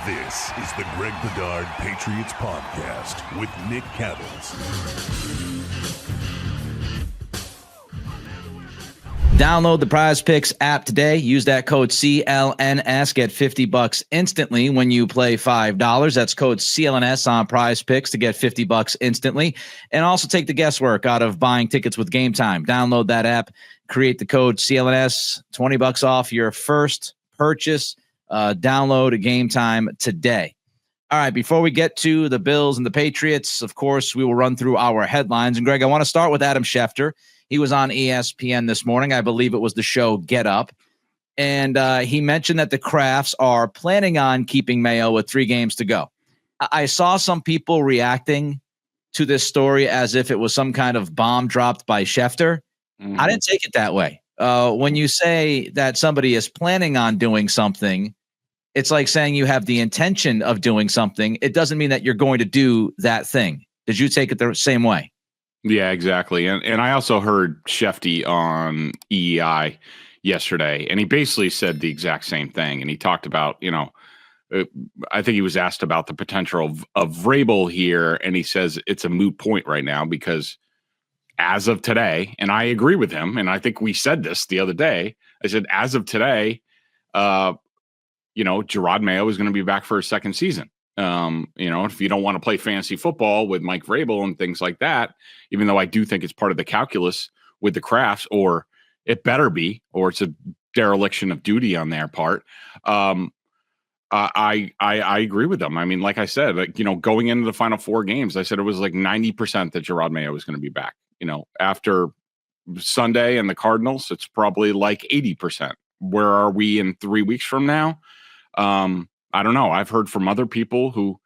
This is the Greg Bedard Patriots podcast with Nick Cattles. Download the PrizePicks app today. Use that code CLNS. Get $50 instantly when you play $5. That's code CLNS on PrizePicks to get $50 instantly. And also take the guesswork out of buying tickets with GameTime. Download that app. Create the code CLNS. $20 off your first purchase. Download a GameTime today. All right, before we get to the Bills and the Patriots, of course, we will run through our headlines. And, Greg, I want to start with Adam Schefter. He was on ESPN this morning. I believe it was the show Get Up. And he mentioned that the Krafts are planning on keeping Mayo with 3 games to go. I saw some people reacting to this story as if it was some kind of bomb dropped by Schefter. I didn't take it that way. When you say that somebody is planning on doing something, it's like saying you have the intention of doing something. It doesn't mean that you're going to do that thing. Did you take it the same way? Yeah, exactly. And I also heard Shefty on EEI yesterday, and he basically said the exact same thing. And he talked about, I think he was asked about the potential of Vrabel here, and he says it's a moot point right now because as of today, and I agree with him, and I think we said this the other day, I said, as of today, Gerod Mayo is going to be back for a second season. If you don't want to play fantasy football with Mike Vrabel and things like that, even though I do think it's part of the calculus with the Krafts, or it better be, or it's a dereliction of duty on their part. I agree with them. I mean, like I said, going into the final 4 games, I said it was like 90% that Gerod Mayo was going to be back. After Sunday and the Cardinals, it's probably like 80%. Where are we in 3 weeks from now? I don't know. I've heard from other people who,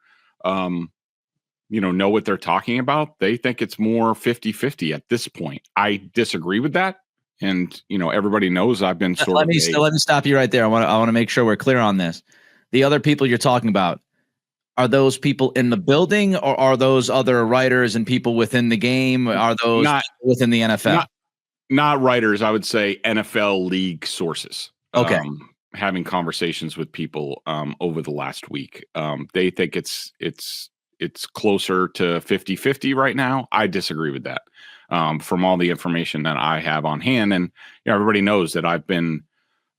know what they're talking about. They think it's more 50-50 at this point. I disagree with that. And, everybody knows I've been let me stop you right there. I want to make sure we're clear on this. The other people you're talking about, are those people in the building, or are those other writers and people within the game? Are those within the NFL? Not writers. I would say NFL league sources. Okay. Having conversations with people over the last week. They think it's closer to 50-50 right now. I disagree with that from all the information that I have on hand. And everybody knows that I've been,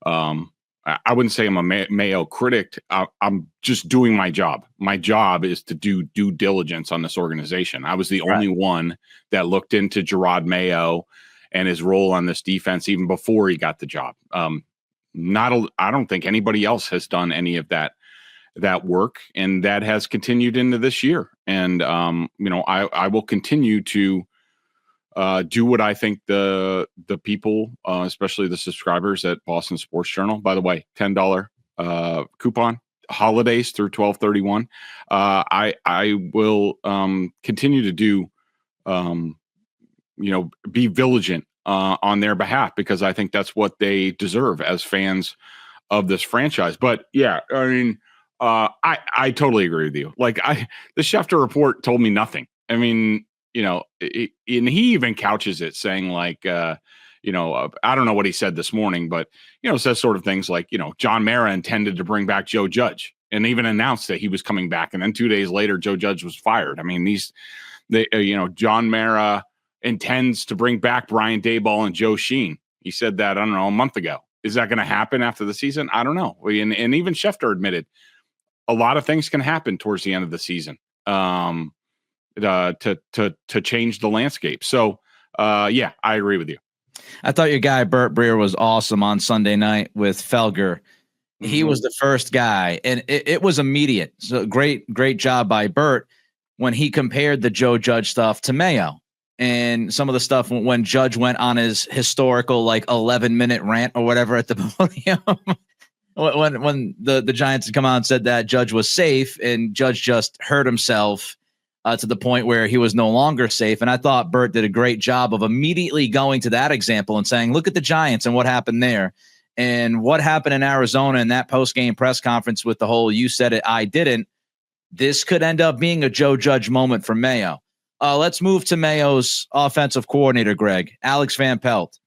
I wouldn't say I'm a Mayo critic. I'm just doing my job. My job is to do due diligence on this organization. I was the only one that looked into Gerod Mayo and his role on this defense even before he got the job. I don't think anybody else has done any of that work, and that has continued into this year. And I will continue to do what I think the people, especially the subscribers at Boston Sports Journal. By the way, $10 coupon, holidays through 12/31. I will continue to do be vigilant on their behalf, because I think that's what they deserve as fans of this franchise. But yeah, I mean, I totally agree with you. Like the Schefter report told me nothing. I mean, and he even couches it saying like, I don't know what he said this morning, but, says sort of things like, John Mara intended to bring back Joe Judge and even announced that he was coming back. And then 2 days later, Joe Judge was fired. I mean, John Mara intends to bring back Brian Daboll and Joe Sheen. He said that, I don't know, a month ago. Is that going to happen after the season? I don't know. And even Schefter admitted a lot of things can happen towards the end of the season to change the landscape. So, I agree with you. I thought your guy Burt Breer was awesome on Sunday night with Felger. He was the first guy, and it was immediate. So great job by Burt when he compared the Joe Judge stuff to Mayo. And some of the stuff when Judge went on his historical 11-minute rant or whatever at the podium, when the Giants had come out and said that Judge was safe, and Judge just hurt himself to the point where he was no longer safe. And I thought Burt did a great job of immediately going to that example and saying, look at the Giants and what happened there, and what happened in Arizona in that post-game press conference with the whole "you said it, I didn't." This could end up being a Joe Judge moment for Mayo. Let's move to Mayo's offensive coordinator, Greg, Alex Van Pelt.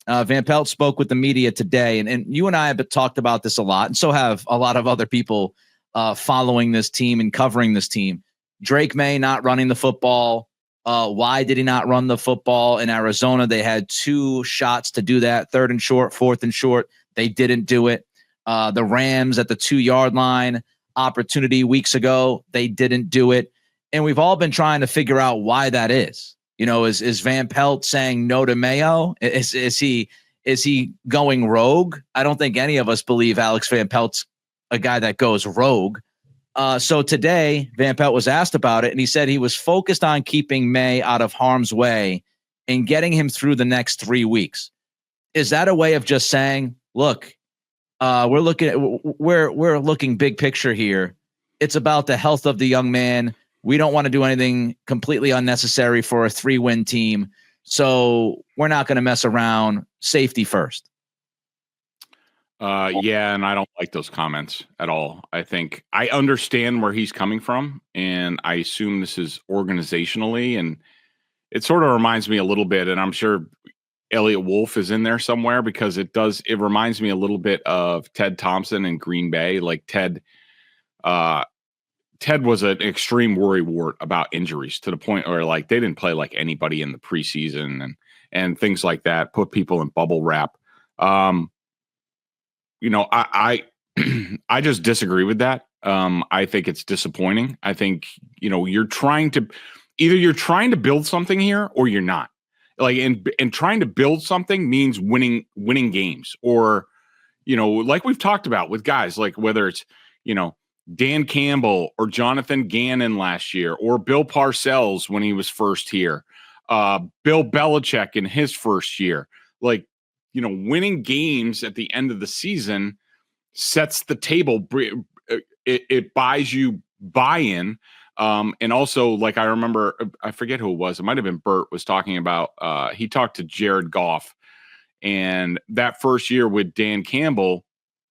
Van Pelt spoke with the media today, and you and I have talked about this a lot, and so have a lot of other people following this team and covering this team. Drake Maye not running the football. Why did he not run the football in Arizona? They had 2 shots to do that, 3rd and short, 4th and short. They didn't do it. The Rams at the 2-yard line opportunity weeks ago, they didn't do it. And we've all been trying to figure out why that is. Is Van Pelt saying no to Mayo? Is he going rogue? I don't think any of us believe Alex Van Pelt's a guy that goes rogue. So today, Van Pelt was asked about it, and he said he was focused on keeping Maye out of harm's way and getting him through the next 3 weeks. Is that a way of just saying, look, we're looking big picture here. It's about the health of the young man. We don't want to do anything completely unnecessary for a 3-win team. So we're not going to mess around. Safety first. Yeah, and I don't like those comments at all. I think I understand where he's coming from, and I assume this is organizationally, and it sort of reminds me a little bit, and I'm sure Elliot Wolf is in there somewhere, because it reminds me a little bit of Ted Thompson in Green Bay. Like Ted was an extreme worrywart about injuries, to the point where like they didn't play like anybody in the preseason and things like that, put people in bubble wrap. I just disagree with that. I think it's disappointing. I think, you're trying to build something here or you're not. Like, and trying to build something means winning games, or, like we've talked about with guys, like whether it's, Dan Campbell or Jonathan Gannon last year, or Bill Parcells when he was first here, Bill Belichick in his first year. Like, winning games at the end of the season sets the table. It buys you buy-in. And also, like, I remember, I forget who it was. It might've been Bert was talking about, he talked to Jared Goff, and that first year with Dan Campbell,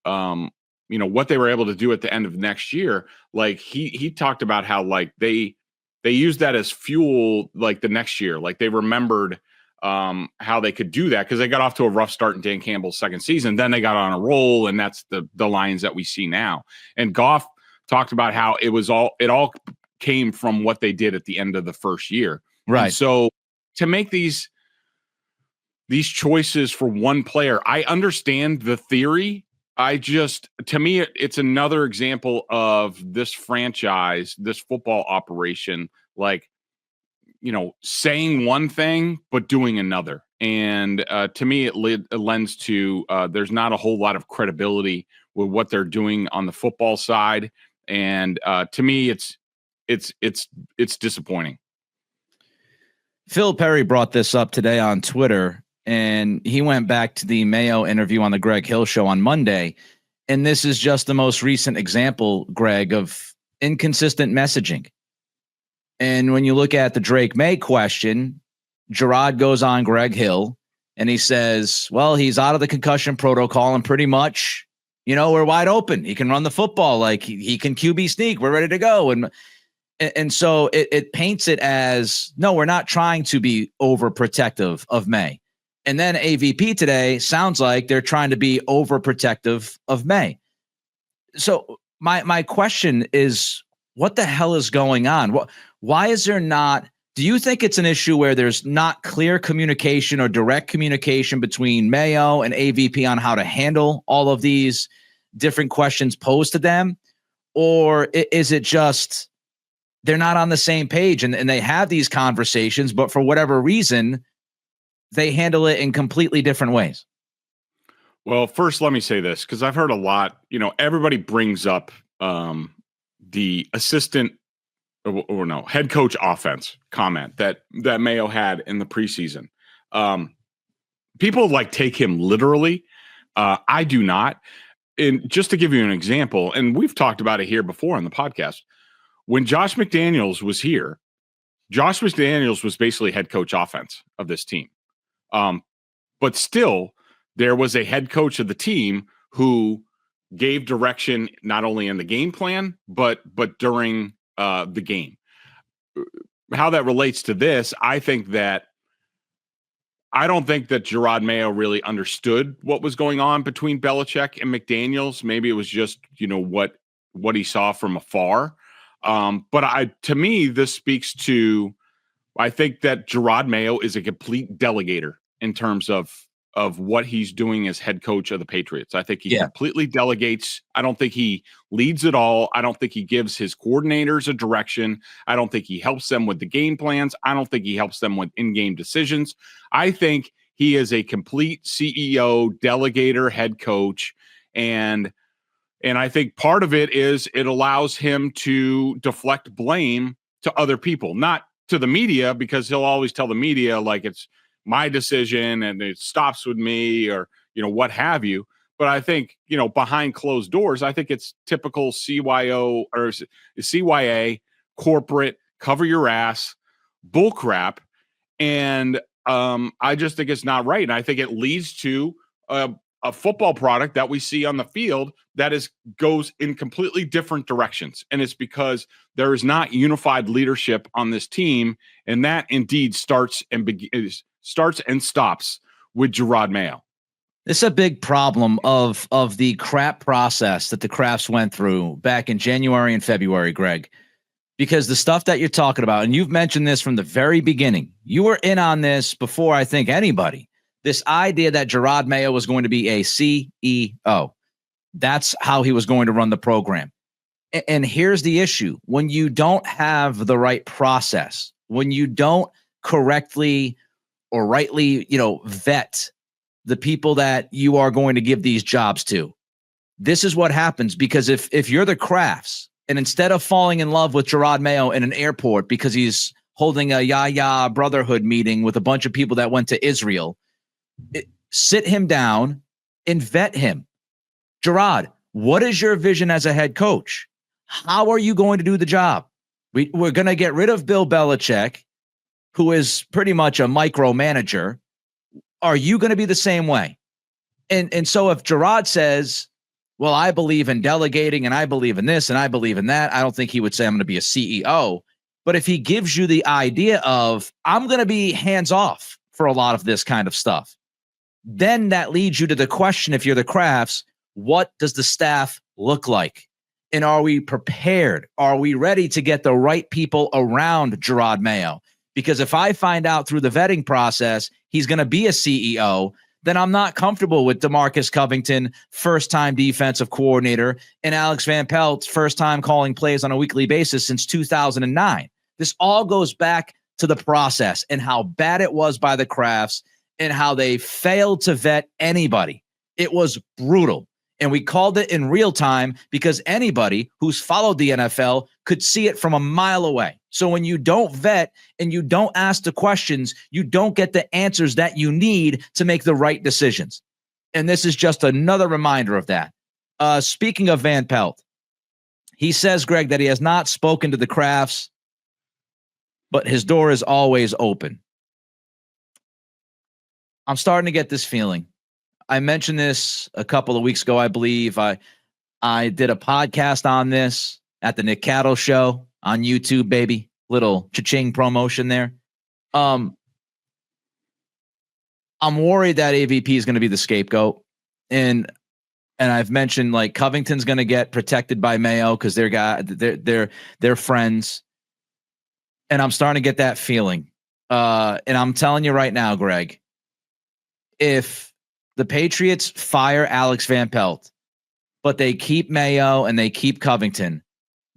what they were able to do at the end of next year. Like he talked about how like they used that as fuel, like the next year, like they remembered how they could do that, because they got off to a rough start in Dan Campbell's second season. Then they got on a roll, and that's the Lions that we see now. And Goff talked about how it all came from what they did at the end of the first year. Right. And so to make these choices for one player, I understand the theory. To me, it's another example of this franchise, this football operation, like, saying one thing but doing another. And to me, it lends to there's not a whole lot of credibility with what they're doing on the football side. And to me, it's disappointing. Phil Perry brought this up today on Twitter, and he went back to the Mayo interview on the Greg Hill show on Monday. And this is just the most recent example, Greg, of inconsistent messaging. And when you look at the Drake Maye question, Gerod goes on Greg Hill and he says, well, he's out of the concussion protocol and pretty much, we're wide open. He can run the football. Like he can QB sneak. We're ready to go. And so it paints it as, no, we're not trying to be overprotective of Maye. And then AVP today sounds like they're trying to be overprotective of Maye. So my question is, what the hell is going on? Why is there not? Do you think it's an issue where there's not clear communication or direct communication between Mayo and AVP on how to handle all of these different questions posed to them? Or is it just they're not on the same page and they have these conversations, but for whatever reason, they handle it in completely different ways? Well, first, let me say this, because I've heard a lot, everybody brings up the assistant or no head coach offense comment that Mayo had in the preseason. People like take him literally. I do not. And just to give you an example, and we've talked about it here before on the podcast, when Josh McDaniels was here, Josh McDaniels was basically head coach offense of this team. But still, there was a head coach of the team who gave direction not only in the game plan, but during the game. How that relates to this, I don't think that Gerod Mayo really understood what was going on between Belichick and McDaniels. Maybe it was just, what he saw from afar. But to me, this speaks to, I think that Gerod Mayo is a complete delegator in terms of what he's doing as head coach of the Patriots. I think he completely delegates. I don't think he leads at all. I don't think he gives his coordinators a direction. I don't think he helps them with the game plans. I don't think he helps them with in-game decisions. I think he is a complete CEO, delegator, head coach. And I think part of it is it allows him to deflect blame to other people, not to the media, because he'll always tell the media like it's my decision and it stops with me, or, what have you. But I think, behind closed doors, I think it's typical CYO or CYA corporate cover your ass bullcrap. And I just think it's not right. And I think it leads to a football product that we see on the field that goes in completely different directions. And it's because there is not unified leadership on this team. And that indeed starts and stops with Gerod Mayo. This is a big problem of the crap process that the Krafts went through back in January and February, Greg, because the stuff that you're talking about, and you've mentioned this from the very beginning, you were in on this before I think anybody, this idea that Gerod Mayo was going to be a CEO. That's how he was going to run the program. And here's the issue. When you don't have the right process, when you don't correctly or rightly, vet the people that you are going to give these jobs to, this is what happens. Because if you're the Krafts, and instead of falling in love with Gerod Mayo in an airport because he's holding a Yaya Brotherhood meeting with a bunch of people that went to Israel, sit him down and vet him. Gerod, what is your vision as a head coach? How are you going to do the job? We're going to get rid of Bill Belichick, who is pretty much a micromanager. Are you going to be the same way? And so if Gerod says, well, I believe in delegating and I believe in this and I believe in that, I don't think he would say I'm going to be a CEO. But if he gives you the idea of I'm going to be hands off for a lot of this kind of stuff, then that leads you to the question, if you're the Krafts, what does the staff look like? And are we prepared? Are we ready to get the right people around Gerod Mayo? Because if I find out through the vetting process he's going to be a CEO, then I'm not comfortable with DeMarcus Covington, first-time defensive coordinator, and Alex Van Pelt, first-time calling plays on a weekly basis since 2009. This all goes back to the process and how bad it was by the Krafts and how they failed to vet anybody. It was brutal. And we called it in real time because anybody who's followed the NFL could see it from a mile away. So when you don't vet and you don't ask the questions, you don't get the answers that you need to make the right decisions. And this is just another reminder of that. Speaking of Van Pelt, he says, Greg, that he has not spoken to the Krafts, but his door is always open. I'm starting to get this feeling. I mentioned this a couple of weeks ago, I believe. I did a podcast on this at the Nick Cattles show on YouTube, baby. Little cha-ching promotion there. I'm worried that AVP is going to be the scapegoat. And I've mentioned like Covington's going to get protected by Mayo because they're friends. And I'm starting to get that feeling. And I'm telling you right now, Greg, if the Patriots fire Alex Van Pelt, but they keep Mayo and they keep Covington,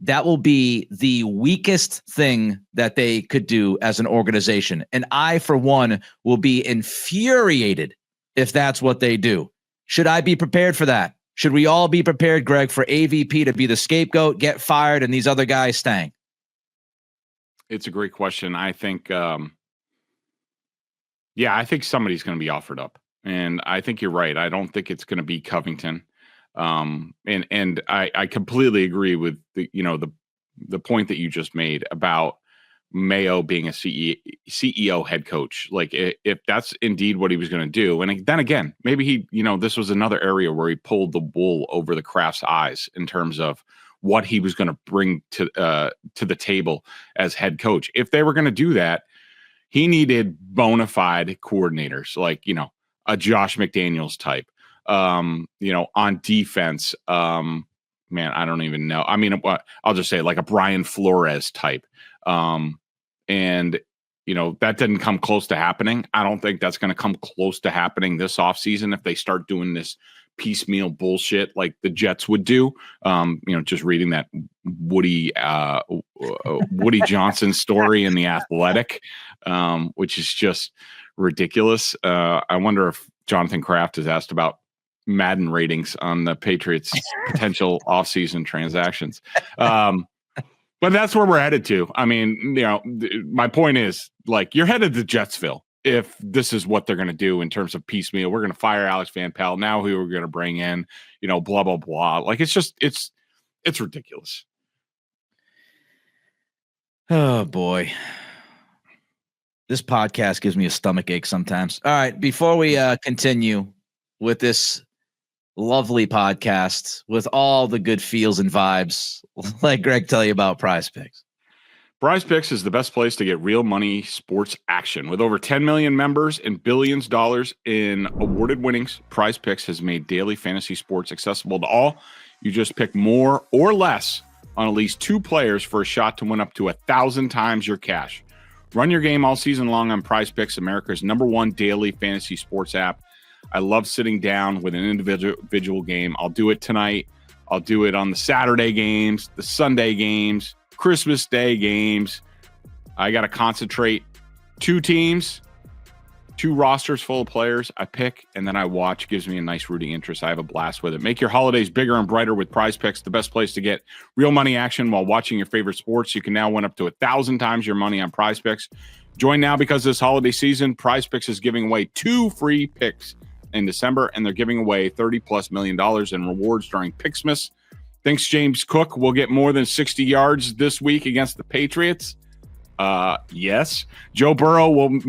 that will be the weakest thing that they could do as an organization. And I, for one, will be infuriated if that's what they do. Should I be prepared for that? Should we all be prepared, Greg, for AVP to be the scapegoat, get fired, and these other guys staying? It's a great question. I think, I think somebody's going to be offered up. And I think you're right. I don't think it's going to be Covington. And I completely agree with the point that you just made about Mayo being a CEO head coach. Like if that's indeed what he was going to do. And then again, maybe this was another area where he pulled the wool over the Kraft's eyes in terms of what he was going to bring to the table as head coach. If they were going to do that, he needed bona fide coordinators, like, a Josh McDaniels type, on defense, man, I don't even know. I mean, I'll just say like a Brian Flores type. And, that didn't come close to happening. I don't think that's going to come close to happening this offseason if they start doing this piecemeal bullshit like the Jets would do. Just reading that Woody Johnson story in The Athletic, which is just ridiculous. I wonder if Jonathan Kraft is asked about Madden ratings on the Patriots' potential offseason transactions. But that's where we're headed to. I mean, my point is, like, you're headed to Jetsville if this is what they're going to do in terms of piecemeal. We're going to fire Alex Van Pelt. Now who we're going to bring in, blah, blah, blah. Like, it's ridiculous. Oh, boy. This podcast gives me a stomach ache sometimes. All right, before we continue with this lovely podcast with all the good feels and vibes, let Greg tell you about PrizePicks. PrizePicks is the best place to get real money sports action. With over 10 million members and billions of dollars in awarded winnings, PrizePicks has made daily fantasy sports accessible to all. You just pick more or less on at least 2 players for a shot to win up to 1,000 times your cash. Run your game all season long on PrizePicks, America's #1 daily fantasy sports app. I love sitting down with an individual game. I'll do it tonight. I'll do it on the Saturday games, the Sunday games, Christmas Day games. I got to concentrate. 2 teams, 2 rosters full of players. I pick and then I watch. Gives me a nice rooting interest. I have a blast with it. Make your holidays bigger and brighter with PrizePicks, the best place to get real money action while watching your favorite sports. You can now win up to 1,000 times your money on PrizePicks. Join now because this holiday season, PrizePicks is giving away 2 free picks in December, and they're giving away $30+ million in rewards during Picksmas. Thinks James Cook will get more than 60 yards this week against the Patriots? Yes. Joe Burrow will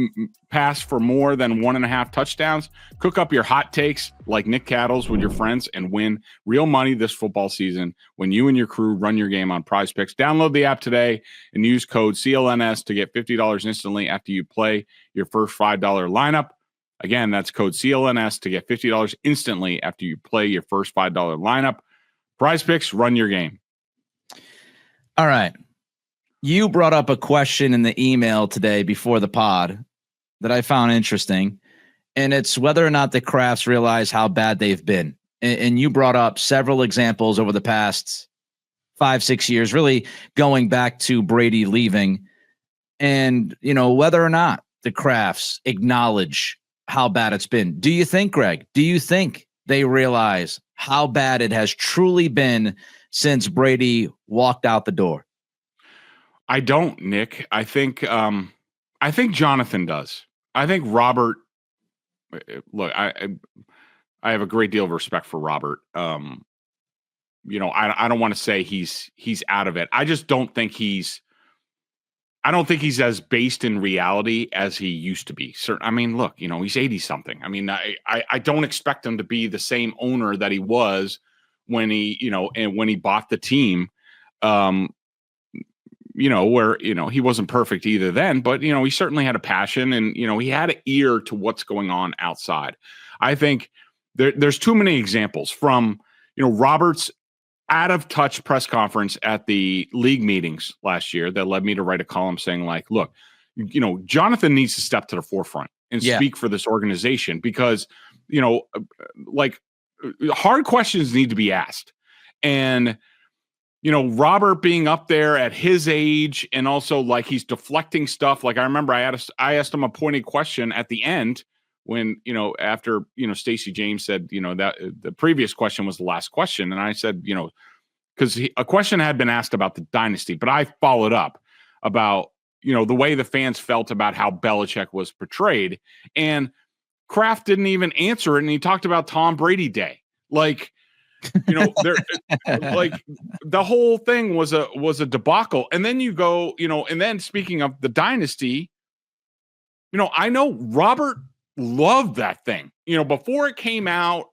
pass for more than 1.5 touchdowns. Cook up your hot takes like Nick Cattles with your friends and win real money this football season when you and your crew run your game on PrizePicks. Download the app today and use code CLNS to get $50 instantly after you play your first $5 lineup. Again, that's code CLNS to get $50 instantly after you play your first $5 lineup. PrizePicks, run your game. All right. You brought up a question in the email today before the pod that I found interesting, and it's whether or not the Krafts realize how bad they've been. And you brought up several examples over the past 5-6 years, really going back to Brady leaving, and whether or not the Krafts acknowledge how bad it's been. Do you think, Greg? Do you think they realize how bad it has truly been since Brady walked out the door? I don't, Nick. I think Jonathan does. I think Robert. Look, I have a great deal of respect for Robert. I don't want to say he's out of it. I just don't think he's. I don't think he's as based in reality as he used to be. I mean, look, he's 80 something. I mean, I don't expect him to be the same owner that he was when he, and when he bought the team. Where, he wasn't perfect either then, but, he certainly had a passion and, he had an ear to what's going on outside. I think there's too many examples from, Robert's out of touch press conference at the league meetings last year that led me to write a column saying like, look, Jonathan needs to step to the forefront and speak for this organization because, hard questions need to be asked. And, Robert being up there at his age and also like he's deflecting stuff. Like I remember I asked him a pointed question at the end when, after, Stacey James said, that the previous question was the last question. And I said, because a question had been asked about the dynasty, but I followed up about, the way the fans felt about how Belichick was portrayed. And Kraft didn't even answer it. And he talked about Tom Brady Day. Like, like the whole thing was a debacle. And then you go, and then speaking of the dynasty, I know Robert loved that thing, before it came out.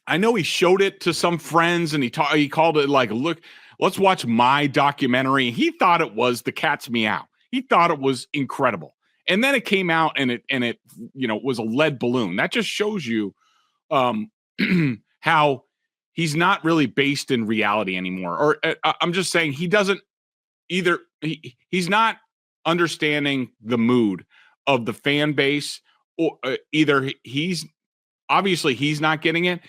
I know he showed it to some friends and he called it like, look, let's watch my documentary. He thought it was The Cat's Meow. He thought it was incredible. And then it came out and it was a lead balloon. That just shows you, how he's not really based in reality anymore. Or I'm just saying he doesn't either. He's not understanding the mood of the fan base, or either he's not getting it.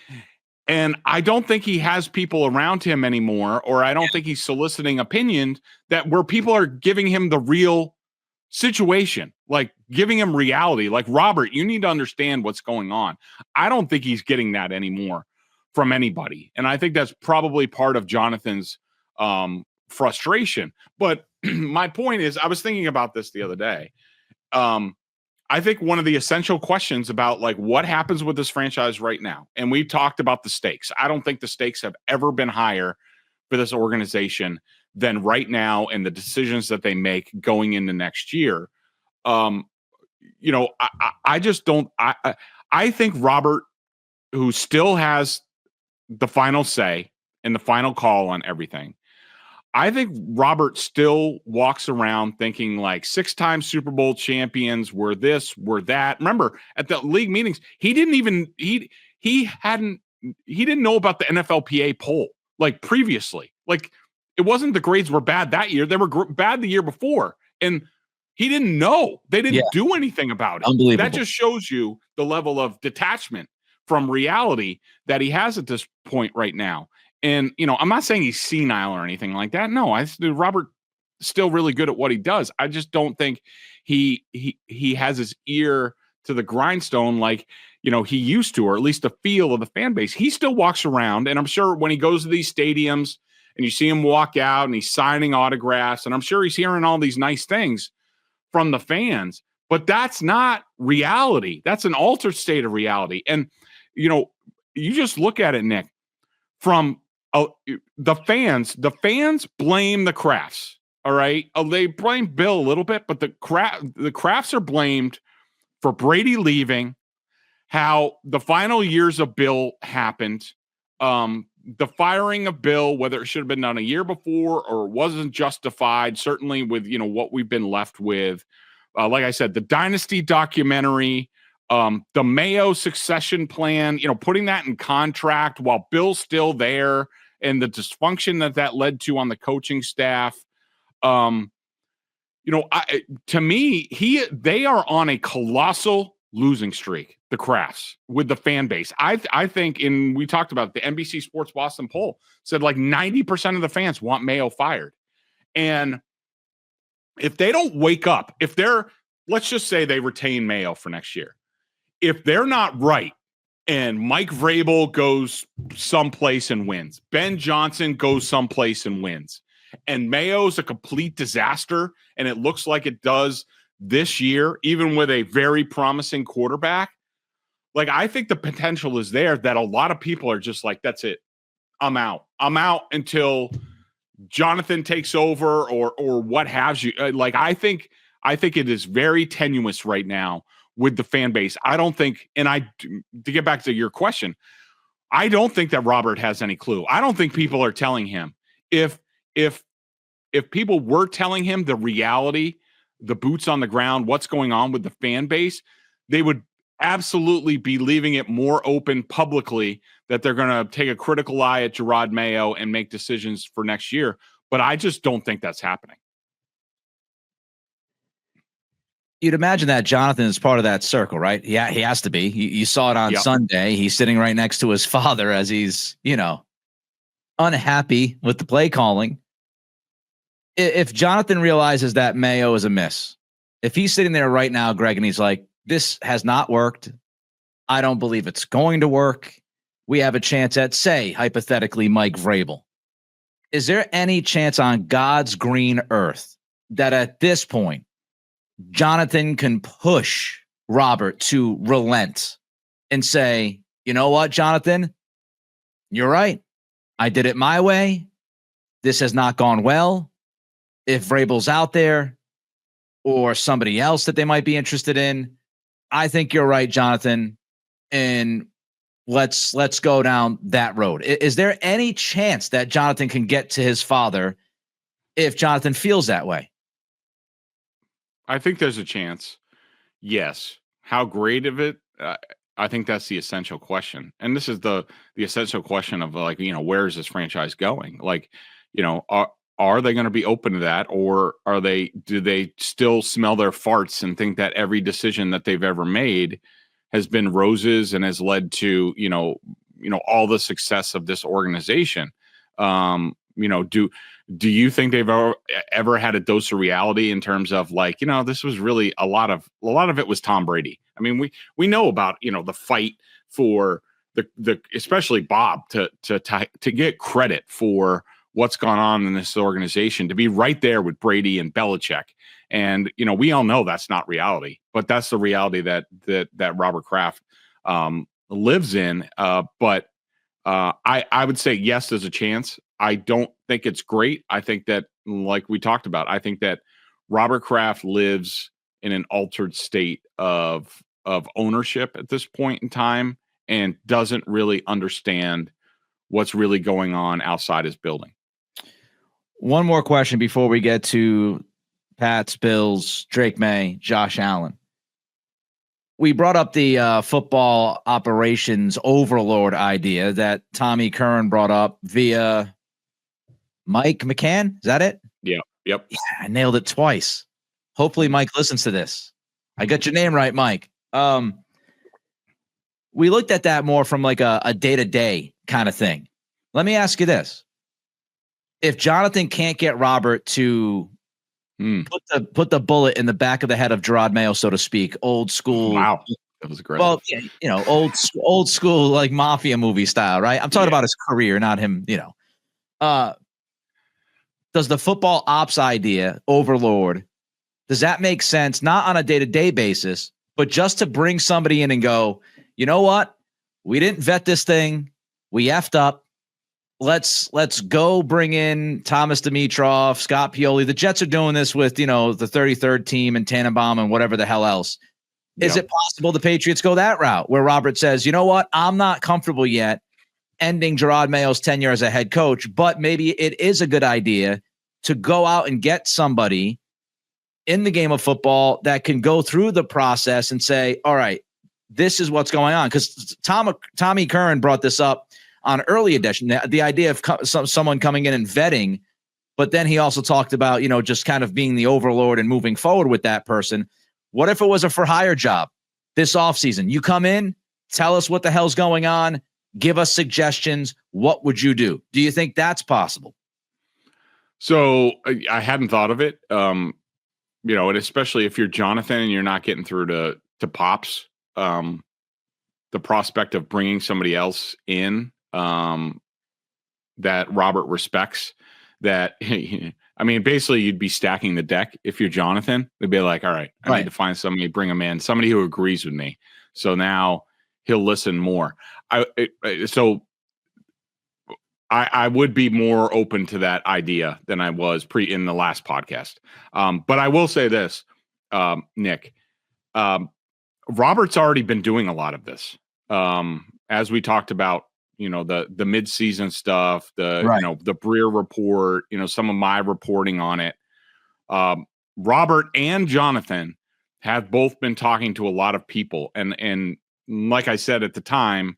And I don't think he has people around him anymore, or I don't think he's soliciting opinions where people are giving him the real situation, like giving him reality. Like, Robert, you need to understand what's going on. I don't think he's getting that anymore from anybody. And I think that's probably part of Jonathan's frustration. But my point is, I was thinking about this the other day. I think one of the essential questions about like what happens with this franchise right now, and we talked about the stakes. I don't think the stakes have ever been higher for this organization than right now, and the decisions that they make going into next year. I just don't. I think Robert, who still has the final say and the final call on everything, I think Robert still walks around thinking like 6-time Super Bowl champions were this, were that. Remember, at the league meetings, he didn't know about the NFLPA poll like previously. Like, it wasn't the grades were bad that year; they were bad the year before, and he didn't know. They didn't do anything about it. Unbelievable. That just shows you the level of detachment from reality that he has at this point right now. And, I'm not saying he's senile or anything like that. No, Robert still really good at what he does. I just don't think he has his ear to the grindstone like, he used to, or at least the feel of the fan base. He still walks around, and I'm sure when he goes to these stadiums and you see him walk out and he's signing autographs, and I'm sure he's hearing all these nice things from the fans, but that's not reality. That's an altered state of reality. And, you just look at it, Nick, from the fans blame the Krafts. All right. They blame Bill a little bit, but the Krafts are blamed for Brady leaving, how the final years of Bill happened, the firing of Bill, whether it should have been done a year before or wasn't justified, certainly with, what we've been left with. Like I said, the Dynasty documentary, the Mayo succession plan, putting that in contract while Bill's still there, and the dysfunction that led to on the coaching staff. To me, they are on a colossal losing streak, the Krafts, with the fan base. I think, and we talked about the NBC Sports Boston poll said like 90% of the fans want Mayo fired. And if they don't wake up, let's just say they retain Mayo for next year. If they're not right, and Mike Vrabel goes someplace and wins, Ben Johnson goes someplace and wins, and Mayo's a complete disaster, and it looks like it does this year, even with a very promising quarterback, like, I think the potential is there that a lot of people are just like, that's it. I'm out until Jonathan takes over or what have you. Like, I think it is very tenuous right now with the fan base. I don't think, to get back to your question, I don't think that Robert has any clue. I don't think people are telling him. If people were telling him the reality, the boots on the ground, what's going on with the fan base, they would absolutely be leaving it more open publicly that they're going to take a critical eye at Gerod Mayo and make decisions for next year. But I just don't think that's happening. You'd imagine that Jonathan is part of that circle, right? Yeah, he has to be. You saw it on Sunday. He's sitting right next to his father as he's, unhappy with the play calling. If Jonathan realizes that Mayo is a miss, if he's sitting there right now, Greg, and he's like, this has not worked. I don't believe it's going to work. We have a chance at, say, hypothetically, Mike Vrabel. Is there any chance on God's green earth that at this point, Jonathan can push Robert to relent and say, you know what, Jonathan, you're right. I did it my way. This has not gone well. If Vrabel's out there or somebody else that they might be interested in, I think you're right, Jonathan. And let's go down that road. Is there any chance that Jonathan can get to his father if Jonathan feels that way? I think there's a chance. Yes. How great of it? I think that's the essential question. And this is the essential question of like, where is this franchise going? Like, are they going to be open to that, or do they still smell their farts and think that every decision that they've ever made has been roses and has led to, all the success of this organization? Do you think they've ever had a dose of reality in terms of like, this was really a lot of it was Tom Brady. I mean, we know about, the fight for the especially Bob to get credit for what's gone on in this organization, to be right there with Brady and Belichick. And, we all know that's not reality, but that's the reality that Robert Kraft lives in. But I would say, yes, there's a chance. I don't think it's great. I think that, like we talked about, I think that Robert Kraft lives in an altered state of ownership at this point in time and doesn't really understand what's really going on outside his building. One more question before we get to Pats, Bills, Drake Maye, Josh Allen. We brought up the football operations overlord idea that Tommy Curran brought up via Mike McCann. Is that it? Yeah. Yep. Yeah, I nailed it twice. Hopefully Mike listens to this. I got your name right, Mike. We looked at that more from like a day-to-day kind of thing. Let me ask you this. If Jonathan can't get Robert to put the bullet in the back of the head of Gerod Mayo, so to speak, old school. Wow. That was great. Well, yeah, old school, like mafia movie style, right? I'm talking about his career, not him, does the football ops idea, overlord, does that make sense? Not on a day-to-day basis, but just to bring somebody in and go, you know what? We didn't vet this thing. We effed up. Let's go bring in Thomas Dimitroff, Scott Pioli. The Jets are doing this with, the 33rd team and Tannenbaum and whatever the hell else. Is it possible the Patriots go that route where Robert says, you know what? I'm not comfortable yet ending Gerod Mayo's tenure as a head coach, but maybe it is a good idea to go out and get somebody in the game of football that can go through the process and say, all right, this is what's going on. Because Tommy Curran brought this up on early edition, the idea of someone coming in and vetting, but then he also talked about, just kind of being the overlord and moving forward with that person. What if it was a for hire job this offseason? You come in, tell us what the hell's going on, give us suggestions. What would you do? Do you think that's possible? So I hadn't thought of it. And especially if you're Jonathan and you're not getting through to Pops, the prospect of bringing somebody else in that Robert respects, that, I mean, basically you'd be stacking the deck. If you're Jonathan, they'd be like, all right, I need to find somebody, bring him in, somebody who agrees with me. So now he'll listen more. I would be more open to that idea than I was in the last podcast. But I will say this, Nick, Robert's already been doing a lot of this. As we talked about, the mid-season stuff, the Breer report, some of my reporting on it. Robert and Jonathan have both been talking to a lot of people. And like I said at the time,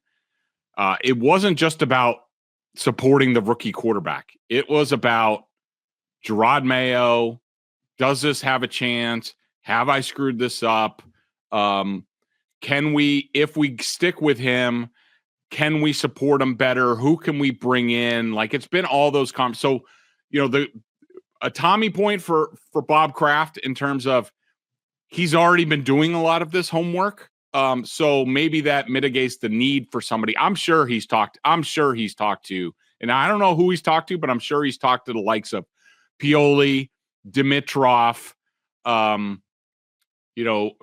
it wasn't just about supporting the rookie quarterback. It was about Gerod Mayo. Does this have a chance? Have I screwed this up? Can we, if we stick with him, can we support him better? Who can we bring in? Like, it's been all those So, a Tommy point for Bob Kraft in terms of he's already been doing a lot of this homework. So maybe that mitigates the need for somebody. I'm sure he's talked to, and I don't know who he's talked to, but I'm sure he's talked to the likes of Pioli, Dimitroff,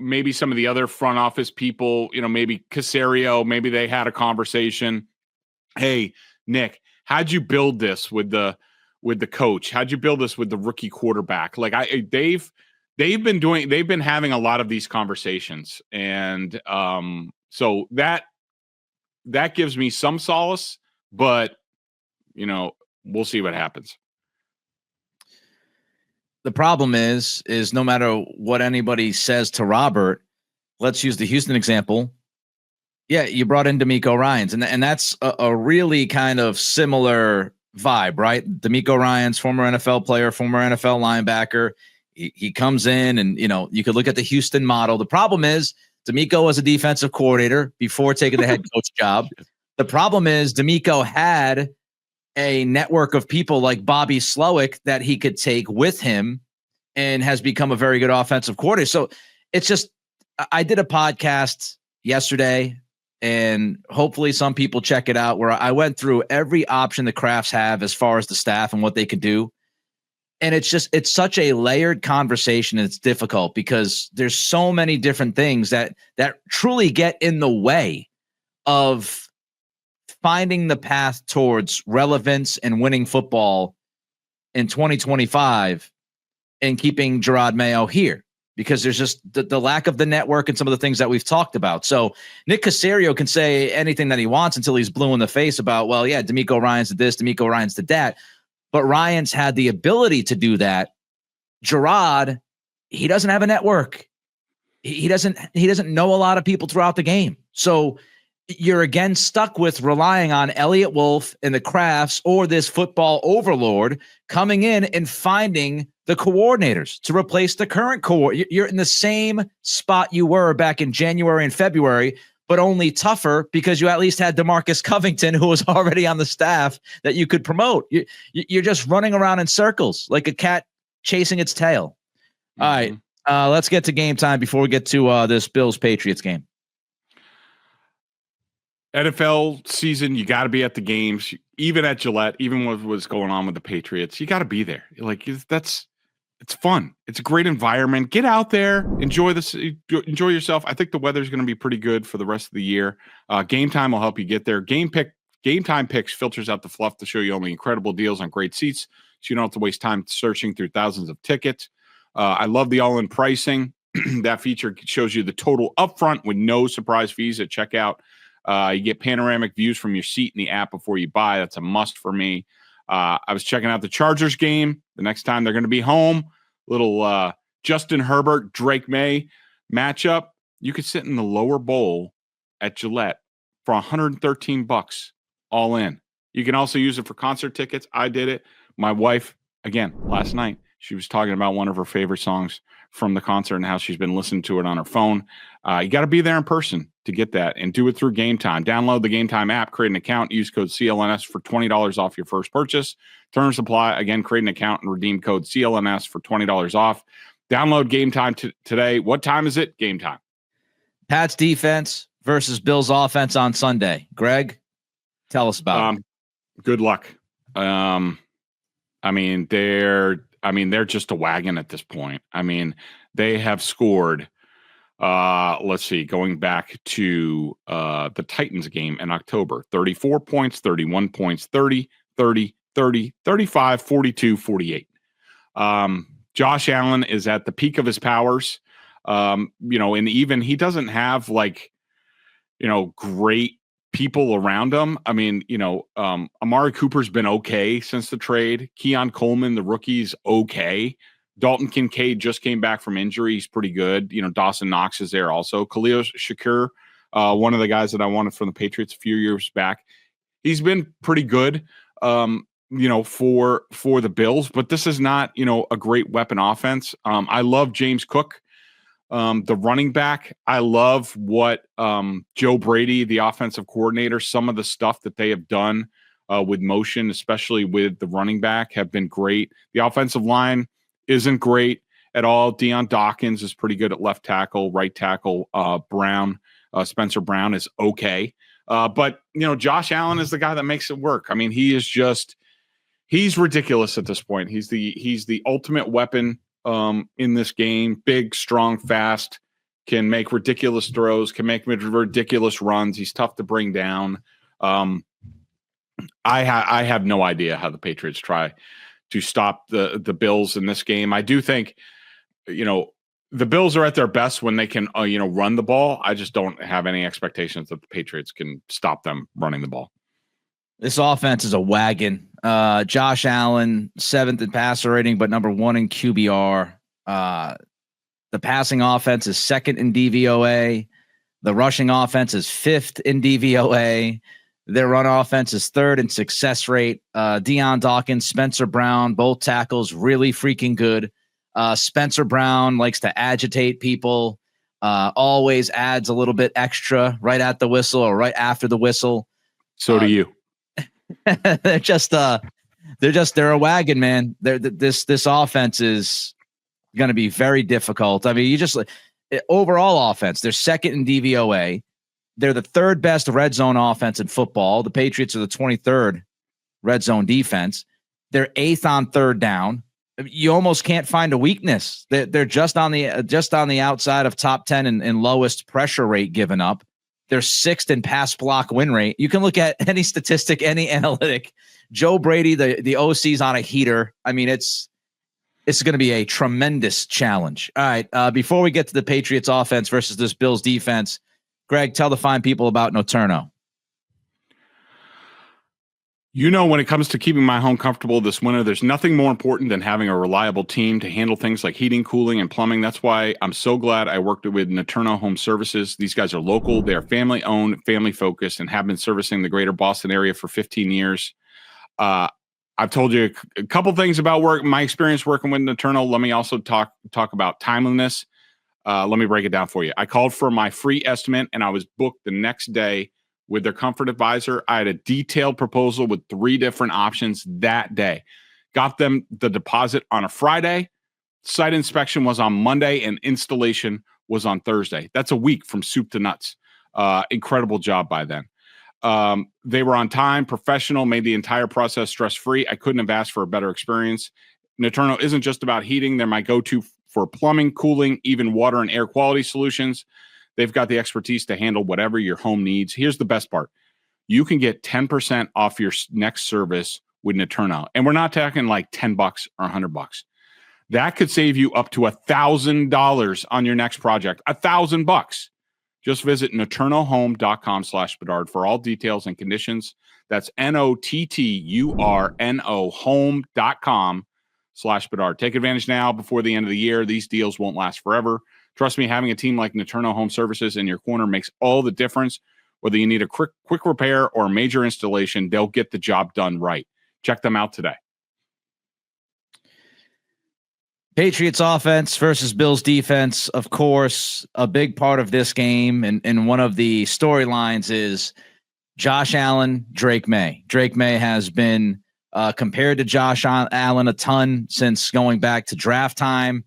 maybe some of the other front office people, maybe Caserio, maybe they had a conversation. Hey, Nick, how'd you build this with the coach? How'd you build this with the rookie quarterback? Like they've been having a lot of these conversations. And so that gives me some solace, but we'll see what happens. The problem is no matter what anybody says to Robert, let's use the Houston example. Yeah, you brought in D'Amico Ryans, and that's a really kind of similar vibe, right? D'Amico Ryans, former NFL player, former NFL linebacker. He comes in, and you could look at the Houston model. The problem is D'Amico was a defensive coordinator before taking the head coach job. The problem is D'Amico had a network of people like Bobby Slowick that he could take with him, and has become a very good offensive coordinator. So it's just, I did a podcast yesterday, and hopefully some people check it out, where I went through every option the Krafts have as far as the staff and what they could do. And it's such a layered conversation. And it's difficult because there's so many different things that truly get in the way of finding the path towards relevance and winning football in 2025 and keeping Gerod Mayo here, because there's just the lack of the network and some of the things that we've talked about. So Nick Caserio can say anything that he wants until he's blue in the face about, well, yeah, D'Amico Ryans did this, D'Amico Ryans did that. But Ryans had the ability to do that. Gerod, he doesn't have a network. He doesn't know a lot of people throughout the game. So you're again stuck with relying on Elliott Wolf and the Krafts, or this football overlord coming in and finding the coordinators to replace the current coordinator. You're in the same spot you were back in January and February, but only tougher because you at least had DeMarcus Covington, who was already on the staff that you could promote. You're just running around in circles like a cat chasing its tail. Mm-hmm. All right, let's get to game time before we get to this Bills-Patriots game. NFL season, you got to be at the games, even at Gillette, even with what's going on with the Patriots. You got to be there. Like, it's fun. It's a great environment. Get out there, enjoy yourself. I think the weather's going to be pretty good for the rest of the year. Game Time will help you get there. Game Time Picks filters out the fluff to show you only incredible deals on great seats, so you don't have to waste time searching through thousands of tickets. I love the all-in pricing. That feature shows you the total upfront with no surprise fees at checkout. You get panoramic views from your seat in the app before you buy. That's a must for me. I was checking out the Chargers game. The next time they're going to be home, little Justin Herbert, Drake Maye matchup. You could sit in the lower bowl at Gillette for $113 all in. You can also use it for concert tickets. I did it. My wife, again, last night, she was talking about one of her favorite songs from the concert and how she's been listening to it on her phone. You got to be there in person to get that, and do it through GameTime. Download the GameTime app, create an account, use code CLNS for $20 off your first purchase. Terms apply. Again, create an account and redeem code CLNS for $20 off. Download GameTime today. What time is it? Game time. Pats defense versus Bills offense on Sunday. Greg, tell us about it. Good luck. They're just a wagon at this point. I mean, they have scored. Let's see, going back to the Titans game in October, 34 points, 31 points, 30, 30, 30, 35, 42, 48. Josh Allen is at the peak of his powers. And even he doesn't have great people around him. I mean, Amari Cooper's been okay since the trade. Keon Coleman, the rookie's okay. Dalton Kincaid just came back from injury. He's pretty good. Dawson Knox is there also. Khalil Shakur, one of the guys that I wanted from the Patriots a few years back. He's been pretty good, for the Bills, but this is not, a great weapon offense. I love James Cook, the running back. I love what Joe Brady, the offensive coordinator, some of the stuff that they have done with motion, especially with the running back, have been great. The offensive line isn't great at all. Deion Dawkins is pretty good at left tackle. Right tackle, Spencer Brown is okay. But Josh Allen is the guy that makes it work. I mean, he's ridiculous at this point. He's the ultimate weapon in this game. Big, strong, fast, can make ridiculous throws, can make ridiculous runs. He's tough to bring down. I have no idea how the Patriots try to stop the Bills in this game. I do think, the Bills are at their best when they can, run the ball. I just don't have any expectations that the Patriots can stop them running the ball. This offense is a wagon. Josh Allen, 7th in passer rating, but number 1 in QBR. The passing offense is 2nd in DVOA. The rushing offense is 5th in DVOA. Their run offense is 3rd in success rate. Deion Dawkins, Spencer Brown, both tackles really freaking good. Spencer Brown likes to agitate people, always adds a little bit extra right at the whistle or right after the whistle. So do you. They're a wagon, man. This offense is going to be very difficult. I mean, overall offense, they're 2nd in DVOA. They're the 3rd best red zone offense in football. The Patriots are the 23rd red zone defense. They're 8th on 3rd down. You almost can't find a weakness. They're just on the outside of top 10 in lowest pressure rate given up. They're 6th in pass block win rate. You can look at any statistic, any analytic. Joe Brady, the OC's on a heater. I mean, it's going to be a tremendous challenge. All right. Before we get to the Patriots offense versus this Bills defense, Greg, tell the fine people about Notturno. When it comes to keeping my home comfortable this winter, there's nothing more important than having a reliable team to handle things like heating, cooling, and plumbing. That's why I'm so glad I worked with Notturno Home Services. These guys are local. They are family-owned, family-focused, and have been servicing the greater Boston area for 15 years. I've told you a couple things about my experience working with Notturno. Let me also talk about timeliness. Let me break it down for you. I called for my free estimate, and I was booked the next day with their comfort advisor. I had a detailed proposal with 3 different options that day. Got them the deposit on a Friday. Site inspection was on Monday, and installation was on Thursday. That's a week from soup to nuts. Incredible job by them. They were on time, professional, made the entire process stress-free. I couldn't have asked for a better experience. Notturno isn't just about heating. They're my go-to for plumbing, cooling, even water and air quality solutions. They've got the expertise to handle whatever your home needs. Here's the best part. You can get 10% off your next service with Notturno. And we're not talking like $10 or $100. That could save you up to $1,000 on your next project. $1,000. Just visit notturnohome.com/Bedard for all details and conditions. That's NOTTURNO home.com/Bedard. Take advantage now before the end of the year. These deals won't last forever. Trust me, having a team like Notturno Home Services in your corner makes all the difference. Whether you need a quick repair or a major installation, they'll get the job done right. Check them out today. Patriots offense versus Bills defense, of course, a big part of this game. And one of the storylines is Josh Allen, Drake Maye. Drake Maye has been compared to Josh Allen a ton since going back to draft time.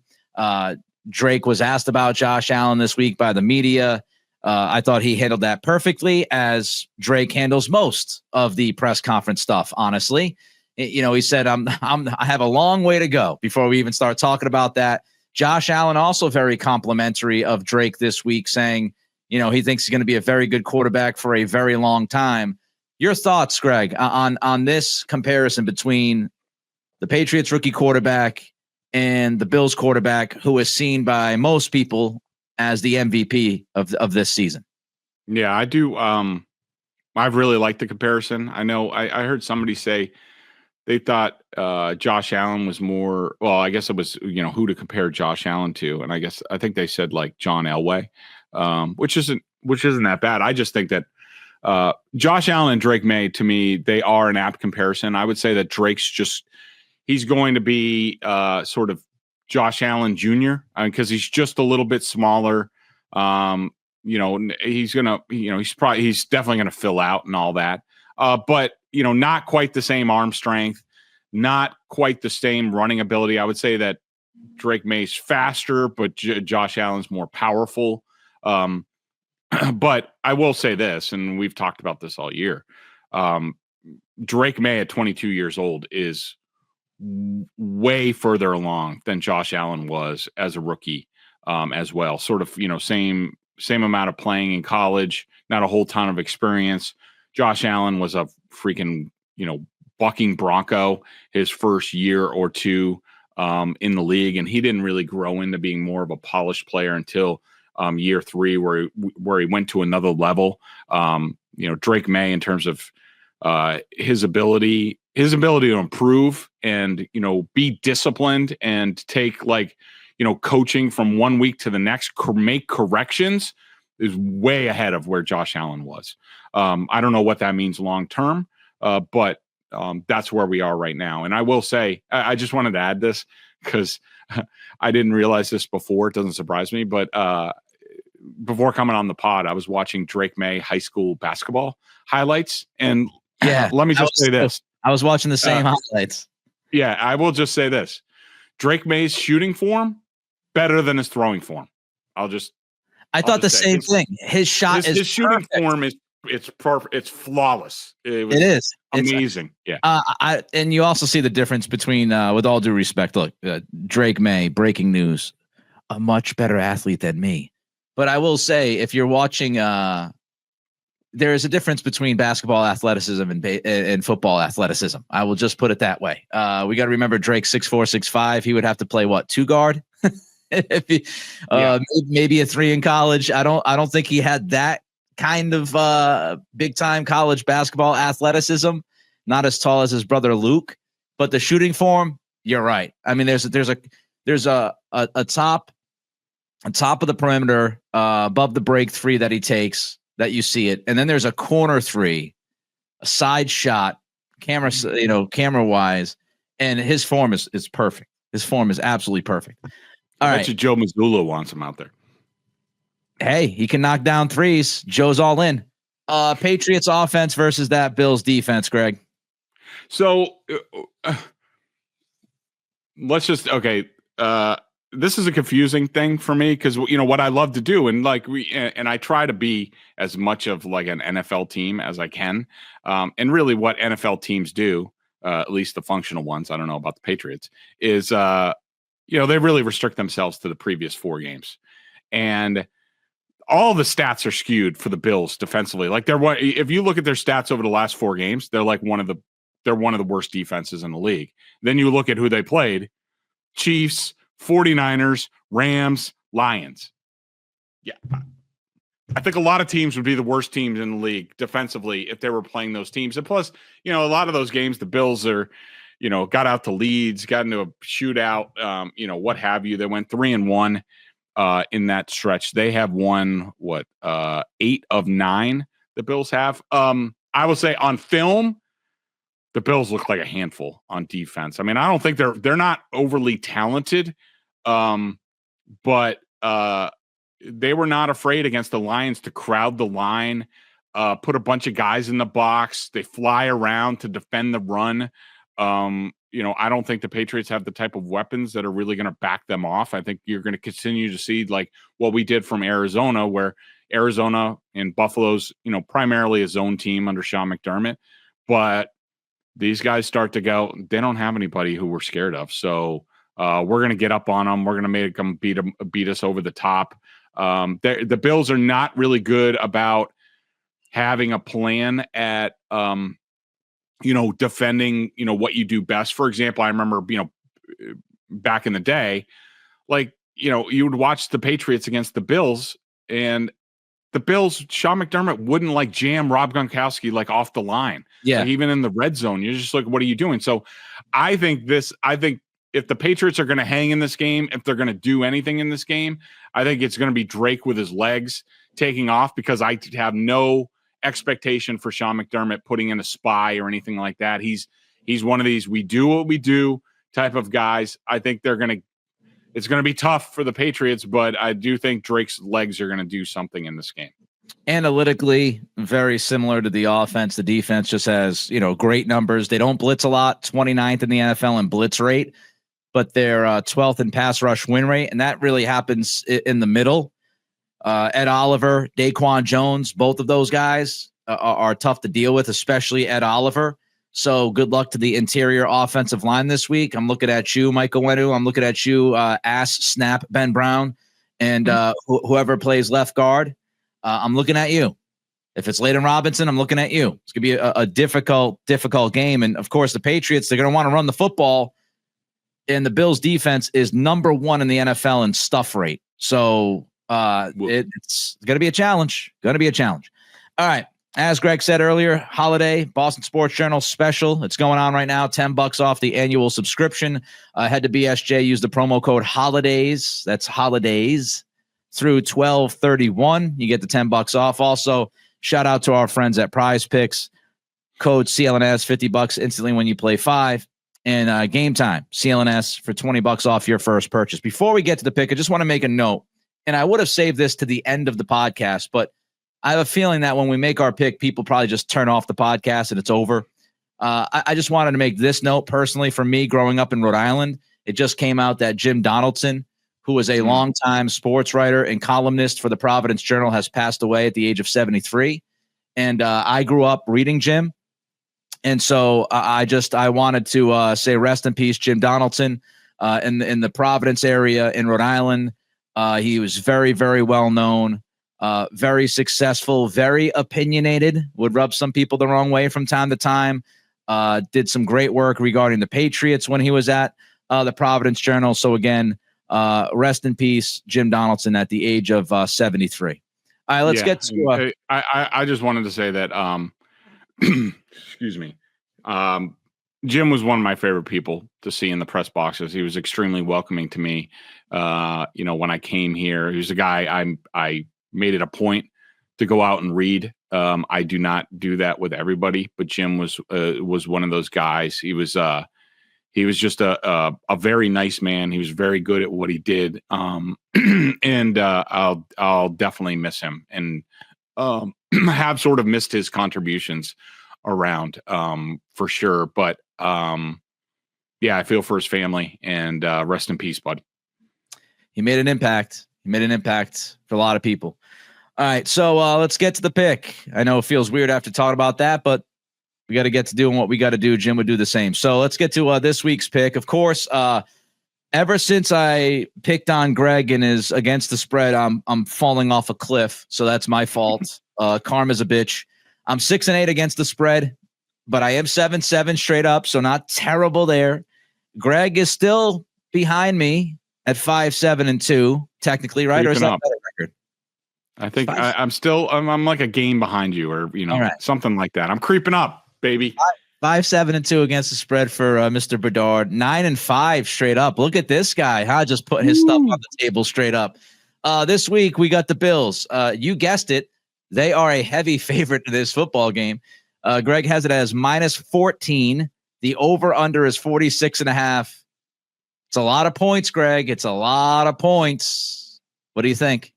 Drake was asked about Josh Allen this week by the media. I thought he handled that perfectly, as Drake handles most of the press conference stuff, honestly. He said, I have a long way to go before we even start talking about that. Josh Allen also very complimentary of Drake this week, saying, he thinks he's going to be a very good quarterback for a very long time. Your thoughts, Greg, on this comparison between the Patriots rookie quarterback and the Bills quarterback, who is seen by most people as the MVP of this season? Yeah, I do. I've really liked the comparison. I know I heard somebody say they thought Josh Allen was more, well, I guess it was, who to compare Josh Allen to. And I think they said like John Elway, which isn't that bad. I just think that Josh Allen and Drake Maye, to me, they are an apt comparison. I would say that he's going to be sort of Josh Allen Jr. Because he's just a little bit smaller. He's definitely going to fill out and all that. But not quite the same arm strength, not quite the same running ability. I would say that Drake Maye's faster, but Josh Allen's more powerful. But I will say this, and we've talked about this all year. Drake Maye at 22 years old is way further along than Josh Allen was as a rookie, as well. Sort of, same amount of playing in college, not a whole ton of experience. Josh Allen was a freaking, bucking bronco his first year or two in the league, and he didn't really grow into being more of a polished player until year 3, where he went to another level. Drake Maye, in terms of his ability to improve and be disciplined and take coaching from one week to the next, make corrections. is way ahead of where Josh Allen was. I don't know what that means long term, but that's where we are right now. And I will say, I just wanted to add this because I didn't realize this before. It doesn't surprise me, but before coming on the pod, I was watching Drake Maye high school basketball highlights. And let me just say this. I was watching the same highlights. Yeah, I will just say this. Drake Maye's shooting form better than his throwing form. I thought the same thing. His shot his shooting form is perfect. It's flawless. It is amazing. And you also see the difference between, with all due respect, look, Drake Maye, breaking news, a much better athlete than me. But I will say, if you're watching, there is a difference between basketball athleticism and football athleticism. I will just put it that way. We got to remember Drake 6'4", 6'5". He would have to play what, 2 guard? If he, maybe a 3 in college. I don't think he had that kind of big time college basketball athleticism. Not as tall as his brother Luke, but the shooting form, you're right. I mean, there's a top of the perimeter, above the break 3 that he takes, that you see it, and then there's a corner 3, a side shot, camera wise, and his form is perfect. His form is absolutely perfect. I bet you Joe Mazzulla wants him out there. Hey, he can knock down threes. Joe's all in. Patriots offense versus that Bills defense, Greg. So let's just this is a confusing thing for me because what I love to do, and I try to be as much of like an NFL team as I can, and really what NFL teams do, at least the functional ones. I don't know about the Patriots. Is they really restrict themselves to the previous 4 games, and all the stats are skewed for the Bills defensively. Like if you look at their stats over the last 4 games, they're like one of the worst defenses in the league. Then you look at who they played: Chiefs, 49ers, Rams, Lions. Yeah. I think a lot of teams would be the worst teams in the league defensively if they were playing those teams. And plus, a lot of those games, the Bills are, got out to leads, got into a shootout, what have you. They went 3-1 in that stretch. They have won 8 of 9 the Bills have. I will say on film, the Bills look like a handful on defense. I mean, I don't think they're not overly talented, but they were not afraid against the Lions to crowd the line, put a bunch of guys in the box. They fly around to defend the run. I don't think the Patriots have the type of weapons that are really going to back them off. I think you're going to continue to see like what we did from Arizona, where Arizona and Buffalo's, primarily a zone team under Sean McDermott, but these guys start to go, they don't have anybody who we're scared of. So we're going to get up on them. We're going to make them beat us over the top. The Bills are not really good about having a plan at, defending, what you do best. For example, I remember, back in the day, you would watch the Patriots against the Bills, and the Bills, Sean McDermott wouldn't jam Rob Gronkowski off the line. Yeah. Even in the red zone, you're just like, what are you doing? So I think if the Patriots are going to hang in this game, if they're going to do anything in this game, I think it's going to be Drake with his legs taking off, because I have no expectation for Sean McDermott putting in a spy or anything like that. He's one of these, we do what we do type of guys. I think it's going to be tough for the Patriots, but I do think Drake's legs are going to do something in this game. Analytically, very similar to the offense. The defense just has, great numbers. They don't blitz a lot, 29th in the NFL in blitz rate, but they're 12th in pass rush win rate. And that really happens in the middle. Ed Oliver, Daquan Jones, both of those guys are tough to deal with, especially Ed Oliver. So good luck to the interior offensive line this week. I'm looking at you, Michael Wenu. I'm looking at you, ass snap Ben Brown, and whoever plays left guard. I'm looking at you. If it's Layden Robinson, I'm looking at you. It's going to be a difficult game. And, of course, the Patriots, they're going to want to run the football. And the Bills' defense is number 1 in the NFL in stuff rate. So it's going to be a challenge. All right. As Greg said earlier, holiday Boston Sports Journal special. It's going on right now. $10 off the annual subscription. Head to BSJ. Use the promo code HOLIDAYS. That's holidays. through 12/31. You get the $10 off. Also, shout out to our friends at PrizePicks. Code CLNS, $50 instantly when you play 5. And GameTime, CLNS for $20 off your first purchase. Before we get to the pick, I just want to make a note. And I would have saved this to the end of the podcast, but I have a feeling that when we make our pick, people probably just turn off the podcast and it's over. I just wanted to make this note personally for me growing up in Rhode Island. It just came out that Jim Donaldson, who was a longtime sports writer and columnist for the Providence Journal, has passed away at the age of 73. And I grew up reading Jim. And so I wanted to say rest in peace, Jim Donaldson, in the Providence area in Rhode Island. He was very, very well known, very successful, very opinionated, would rub some people the wrong way from time to time. Did some great work regarding the Patriots when he was at the Providence Journal. So again, rest in peace, Jim Donaldson, at the age of 73. All right, let's get to. I just wanted to say that. Excuse me. Jim was one of my favorite people to see in the press boxes. He was extremely welcoming to me. When I came here, he was a guy I made it a point to go out and read. I do not do that with everybody, but Jim was one of those guys. He was just a very nice man. He was very good at what he did. And I'll definitely miss him and have sort of missed his contributions around for sure. But I feel for his family, and rest in peace, bud. He made an impact. He made an impact for a lot of people. All right, so let's get to the pick. I know it feels weird after talking about that, but we got to get to doing what we got to do. Jim would do the same. So let's get to this week's pick. Of course, ever since I picked on Greg and is against the spread, I'm falling off a cliff. So that's my fault. Karma's a bitch. I'm 6-8 against the spread, but I am 7-7 straight up, so not terrible there. Greg is still behind me at 5-7-2, technically, right? Creeping or is that up. a better record? I think I'm like a game behind you, or something like that. I'm creeping up, baby. 5-7-2 against the spread for Mr. Bedard. 9-5 straight up. Look at this guy, huh? Just putting his stuff on the table straight up. This week we got the Bills. You guessed it. They are a heavy favorite in this football game. Greg has it as -14. The over-under is 46.5. It's a lot of points, Greg. It's a lot of points. What do you think?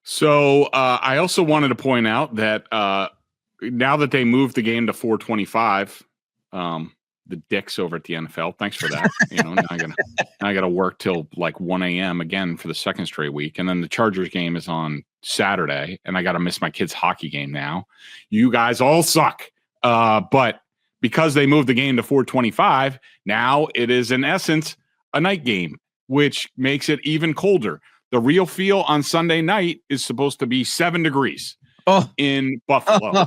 So I also wanted to point out that now that they moved the game to 4:25, the dicks over at the NFL, thanks for that. Now I gotta work till like 1 a.m. again for the second straight week, and then the Chargers game is on Saturday, and I gotta miss my kids' hockey game now. You guys all suck. But because they moved the game to 4:25, now it is in essence a night game, which makes it even colder. The real feel on Sunday night is supposed to be 7 degrees in Buffalo.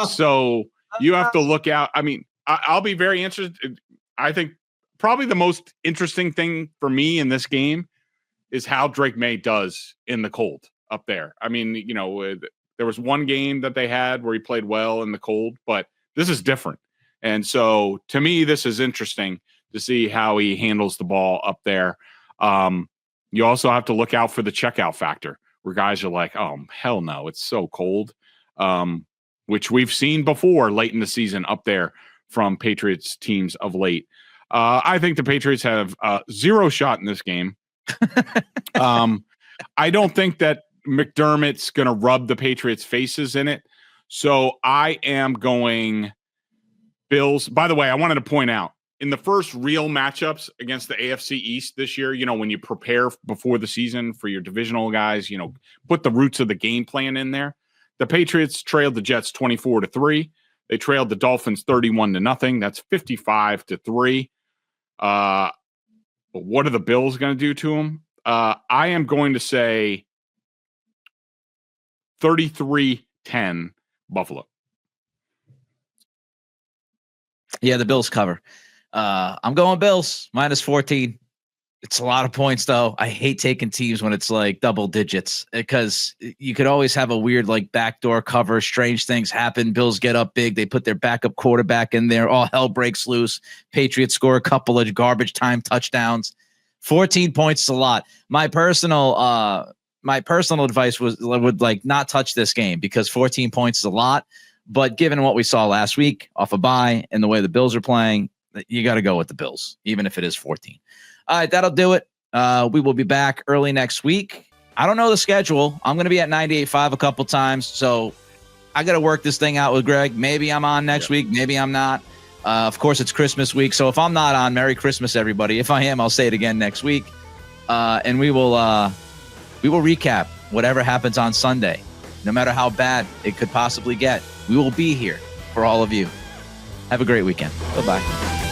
So you have to look out. I mean, I'll be very interested. I think probably the most interesting thing for me in this game is how Drake Maye does in the cold up there. I mean, there was one game that they had where he played well in the cold, but this is different. And so to me, this is interesting to see how he handles the ball up there. You also have to look out for the checkout factor where guys are like, oh, hell no, it's so cold, which we've seen before late in the season up there from Patriots teams of late. I think the Patriots have zero shot in this game. I don't think that McDermott's going to rub the Patriots' faces in it. So I am going Bills. By the way, I wanted to point out, in the first real matchups against the AFC East this year, when you prepare before the season for your divisional guys, put the roots of the game plan in there. The Patriots trailed the Jets 24-3. They trailed the Dolphins 31-0. That's 55-3. But what are the Bills going to do to them? I am going to say 33-10 Buffalo. Yeah, the Bills cover. I'm going Bills -14. It's a lot of points, though. I hate taking teams when it's like double digits because you could always have a weird like backdoor cover. Strange things happen. Bills get up big. They put their backup quarterback in there. All hell breaks loose. Patriots score a couple of garbage time touchdowns. 14 points is a lot. My personal advice would like not touch this game because 14 points is a lot. But given what we saw last week off a bye and the way the Bills are playing, you got to go with the Bills, even if it is 14. All right, that'll do it. We will be back early next week. I don't know the schedule. I'm going to be at 98.5 a couple times, so I got to work this thing out with Greg. Maybe I'm on next week. Maybe I'm not. Of course, it's Christmas week, so if I'm not on, Merry Christmas, everybody. If I am, I'll say it again next week, and we will recap whatever happens on Sunday, no matter how bad it could possibly get. We will be here for all of you. Have a great weekend. Bye-bye.